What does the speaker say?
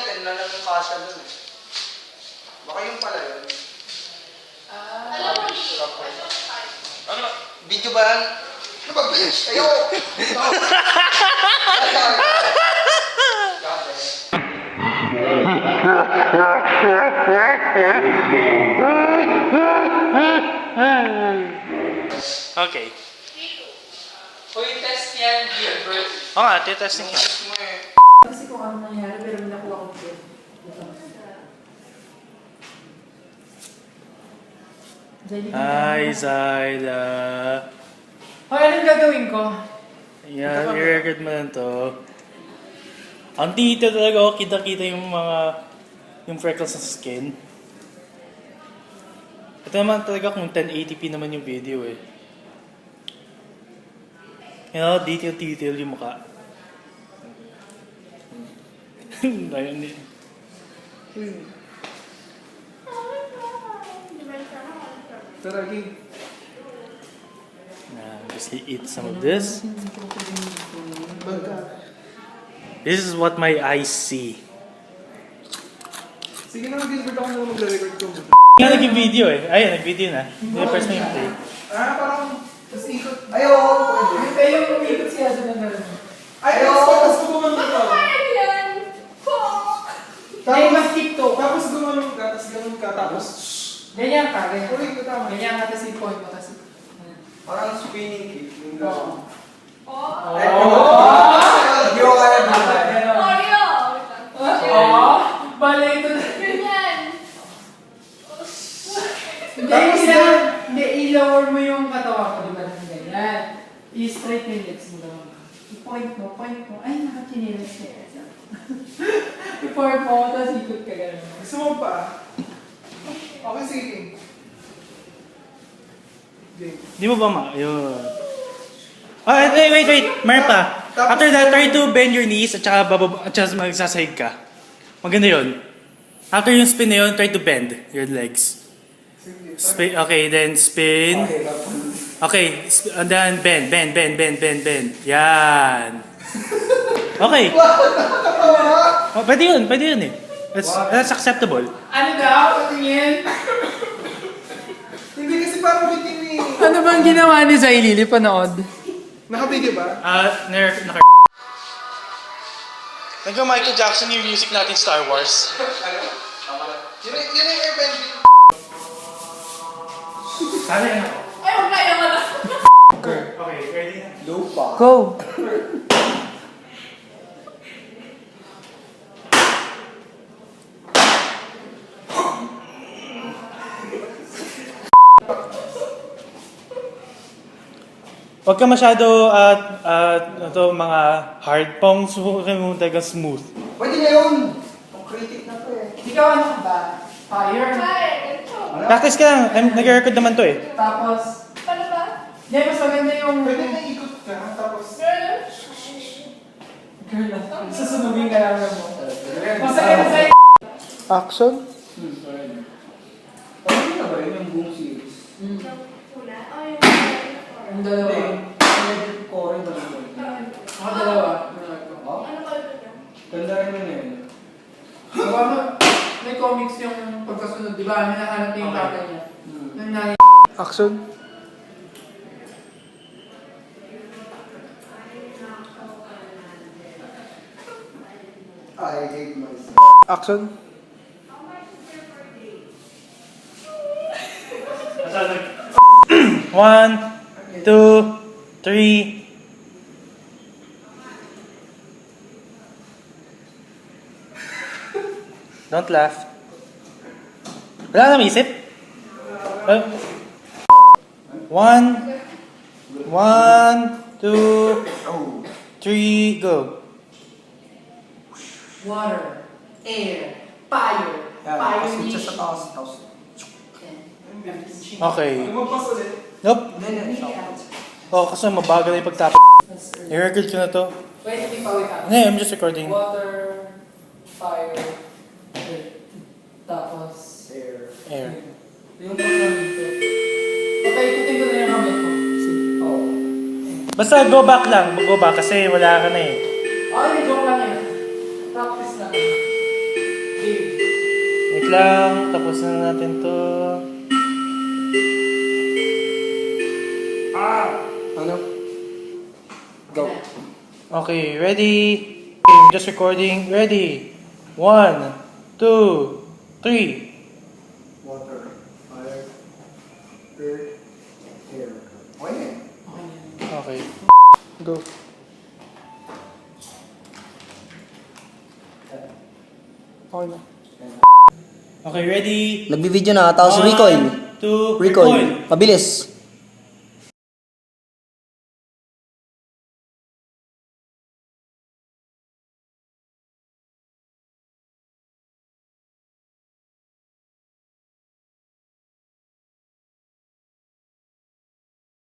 10 na lang yung kasha dun eh. Baka yung pala yun. Alam mo, Ano? Video ba yan? Ano ba? Ayoko! Okay. Uy, test yan, Gilbert. Oo nga, titesting ka. Kasi kung ano nangyari, pero may nakuha ko po. Hi, Zyla. Hoy, anong gagawin ko? Ayan, i-record mo lang to. Ang tita talaga, oh, kita-kita yung yung freckles sa skin. Ito naman talaga kung 1080p naman yung video eh. You know, detail yung mukha. Ayun din. Tara, Ging. Just eat some of this. This is what my eyes see. Sige na, Gilbert, ako na mag-record ko. Nga nag-video eh. Ayun, nag-video na. First na yung play. Parang, tapos ikot. Ayoko, pwede. Kayo yung umikot siya sa nagano. Ayoko, tapos gumanon ka. Ay, mas TikTok. Tapos gumanon ka, tapos ganun ka, tapos Ganyan ka, ganyan. ulit ka tama. Ganyan ka, tapos yung point mo, tapos... Parang spinning kick. Yung Oo. Hindi ko kaya buhay. Oo. Bale, ito na. Hindi, i-lower mo yung katawan ko, di ba? Ganyan. I-straight yung legs mo daw. I-point mo. Ay, nakachinilas ka. I-point mo, tapos ikot ka gano'n. Gusto mo pa? Okay, sige. Di mo ba yun. Wait. Meron pa. After that, try to bend your knees at saka magsasahig ka. Maganda yun. After yung spin na yun, try to bend your legs. Spin, okay, then spin. Okay, and then bend. Yan. Okay. Oh, pwede yun eh. That's acceptable. Ano daw? Patingin? Hindi kasi parang bitin eh. Ano bang ginawa ni Zailili panood? Naka-video ba? Nag-Michael Jackson yung music natin Star Wars. Ano? Yun yung airbending. Sana yan ako. Ay, huwag na yung ano. Okay, ready na? Lupa. Go! Huwag ka masyado mga hard pong talagang smooth. Pwede na yun. Ang critic na to eh. Ikaw ano ka ba? Fire? Ay, ganito. Practice ka lang. Nag-record naman to eh. Tapos, Paano ba? hindi, mas maganda yung... Pwede na ikot ka, tapos... Girl? Girl, susunugin ka lang mo. Masakit sa Action? Ano na ba yun yung buong series? Una? Oh, yung... Ang dalawa. Medyo core na lang. Ako dalawa. Oh? Ano ba yun? Ganda rin yun eh. Diba, may comics yung pagkasunod, di ba? Hinahanap niya yung tatay niya. Nang nanay. Action? I hate myself. Action? One, two, three. Don't laugh. Wala na isip? One, two, three, go. Water, air, fire. Fire Switch sa taas. Okay. Lumagpas ulit. Nope. Hindi. Oh, kasi mabagal na yung pagtapos. I-record ko na to. Wait, hindi pa wait up. No, I'm just recording. Water, fire, air. Tapos, Air. yung pagkakas dito. Okay, ikutin ko na yung kamay ko. Oo. Basta go back lang. Go back kasi wala ka na eh. Okay, joke lang yun. Practice lang. lang. Tapos na natin to. Ano? Go. Okay, ready? Okay, just recording. Ready? 1, 2, 3. Water, fire, earth, air. Okay na eh. Okay. Go. Okay na. Okay, ready? Nagbi-video na, tapos 1, recoil. 2, Recoil. Mabilis.